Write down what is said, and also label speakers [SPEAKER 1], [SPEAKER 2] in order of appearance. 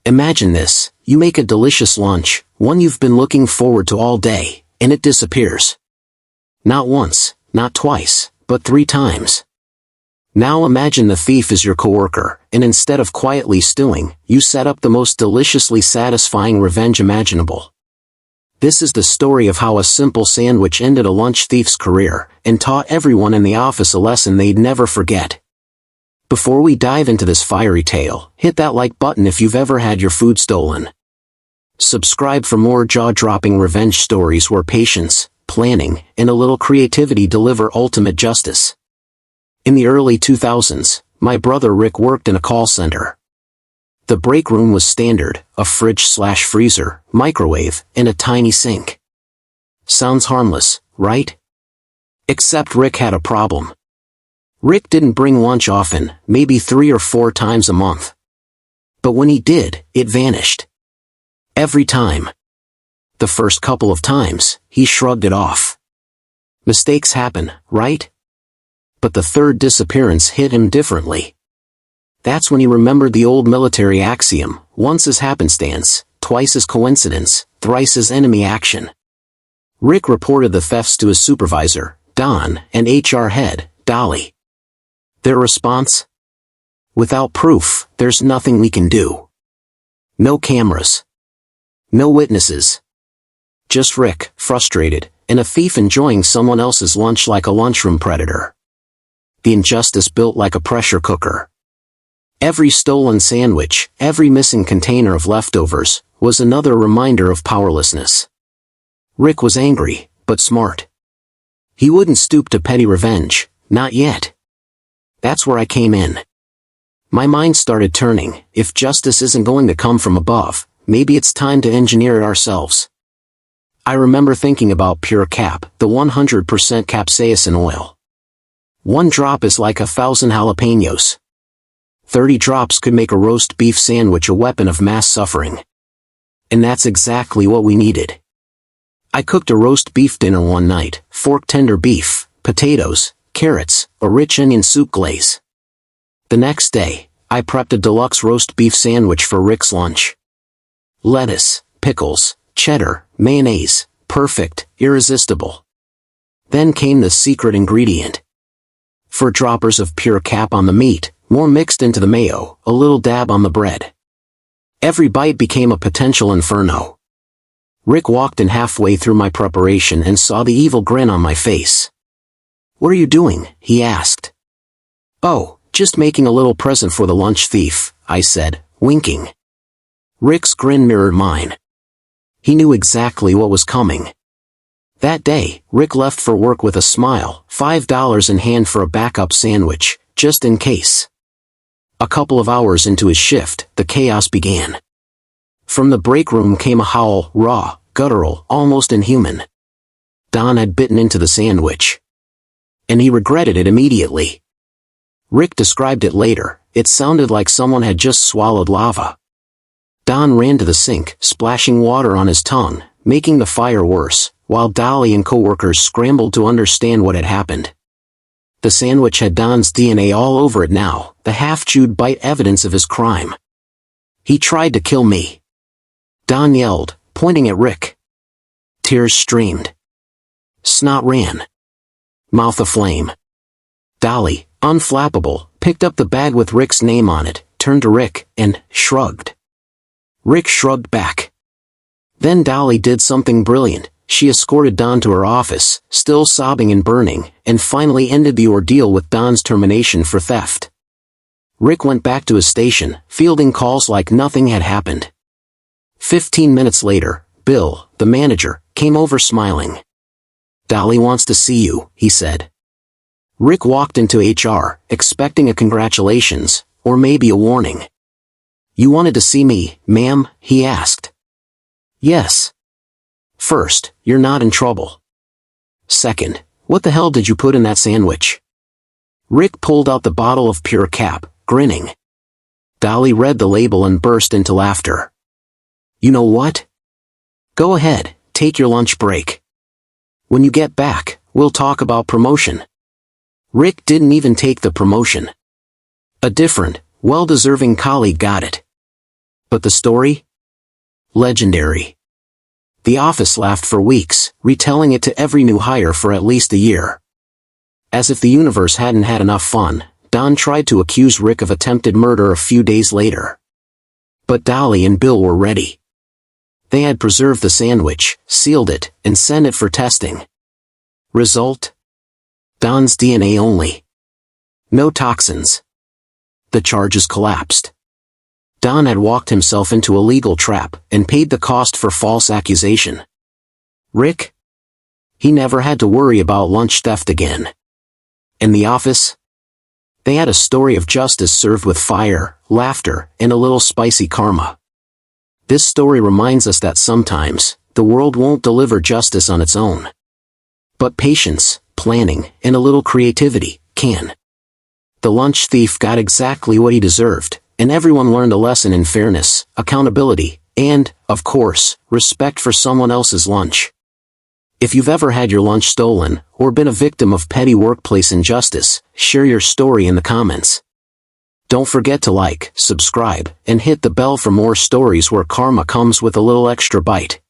[SPEAKER 1] Imagine this, you make a delicious lunch, one you've been looking forward to all day, and it disappears. Not once, not twice, but 3 times. Now imagine the thief is your coworker, and instead of quietly stewing, you set up the most deliciously satisfying revenge imaginable. This is the story of how a simple sandwich ended a lunch thief's career, and taught everyone in the office a lesson they'd never forget. Before we dive into this fiery tale, hit that like button if you've ever had your food stolen. Subscribe for more jaw-dropping revenge stories where patience, planning, and a little creativity deliver ultimate justice. In the early 2000s, my brother Rick worked in a call center. The break room was standard, a fridge/freezer, microwave, and a tiny sink. Sounds harmless, right? Except Rick had a problem. Rick didn't bring lunch often, maybe 3 or 4 times a month. But when he did, it vanished. Every time. The first couple of times, he shrugged it off. Mistakes happen, right? But the third disappearance hit him differently. That's when he remembered the old military axiom, once is happenstance, twice is coincidence, thrice is enemy action. Rick reported the thefts to his supervisor, Don, and HR head, Dolly. Their response? Without proof, there's nothing we can do. No cameras. No witnesses. Just Rick, frustrated, and a thief enjoying someone else's lunch like a lunchroom predator. The injustice built like a pressure cooker. Every stolen sandwich, every missing container of leftovers, was another reminder of powerlessness. Rick was angry, but smart. He wouldn't stoop to petty revenge, not yet. That's where I came in. My mind started turning. If justice isn't going to come from above, maybe it's time to engineer it ourselves. I remember thinking about Pure Cap, the 100% capsaicin oil. 1 drop is like 1,000 jalapenos. 30 drops could make a roast beef sandwich a weapon of mass suffering. And that's exactly what we needed. I cooked a roast beef dinner one night, fork tender beef, potatoes, carrots, a rich onion soup glaze. The next day, I prepped a deluxe roast beef sandwich for Rick's lunch. Lettuce, pickles, cheddar, mayonnaise, perfect, irresistible. Then came the secret ingredient. 4 droppers of Pure Cap on the meat, more mixed into the mayo, a little dab on the bread. Every bite became a potential inferno. Rick walked in halfway through my preparation and saw the evil grin on my face. "What are you doing?" he asked. "Oh, just making a little present for the lunch thief," I said, winking. Rick's grin mirrored mine. He knew exactly what was coming. That day, Rick left for work with a smile, $5 in hand for a backup sandwich, just in case. A couple of hours into his shift, the chaos began. From the break room came a howl, raw, guttural, almost inhuman. Don had bitten into the sandwich. And he regretted it immediately. Rick described it later. It sounded like someone had just swallowed lava. Don ran to the sink, splashing water on his tongue, making the fire worse, while Dolly and coworkers scrambled to understand what had happened. The sandwich had Don's DNA all over it now, the half-chewed bite evidence of his crime. "He tried to kill me," Don yelled, pointing at Rick. Tears streamed. Snot ran. Mouth aflame. Dolly, unflappable, picked up the bag with Rick's name on it, turned to Rick, and shrugged. Rick shrugged back. Then Dolly did something brilliant. She escorted Don to her office, still sobbing and burning, and finally ended the ordeal with Don's termination for theft. Rick went back to his station, fielding calls like nothing had happened. 15 minutes later, Bill, the manager, came over smiling. "Dolly wants to see you," he said. Rick walked into HR, expecting a congratulations, or maybe a warning. "You wanted to see me, ma'am?" he asked. "Yes." "First, you're not in trouble. Second, what the hell did you put in that sandwich?" Rick pulled out the bottle of Pure Cap, grinning. Dolly read the label and burst into laughter. "You know what? Go ahead, take your lunch break. When you get back, we'll talk about promotion." Rick didn't even take the promotion. A different, well-deserving colleague got it. But the story? Legendary. The office laughed for weeks, retelling it to every new hire for at least a year. As if the universe hadn't had enough fun, Don tried to accuse Rick of attempted murder a few days later. But Dolly and Bill were ready. They had preserved the sandwich, sealed it, and sent it for testing. Result? Don's DNA only. No toxins. The charges collapsed. Don had walked himself into a legal trap and paid the cost for false accusation. Rick? He never had to worry about lunch theft again. In the office? They had a story of justice served with fire, laughter, and a little spicy karma. This story reminds us that sometimes, the world won't deliver justice on its own. But patience, planning, and a little creativity can. The lunch thief got exactly what he deserved, and everyone learned a lesson in fairness, accountability, and, of course, respect for someone else's lunch. If you've ever had your lunch stolen, or been a victim of petty workplace injustice, share your story in the comments. Don't forget to like, subscribe, and hit the bell for more stories where karma comes with a little extra bite.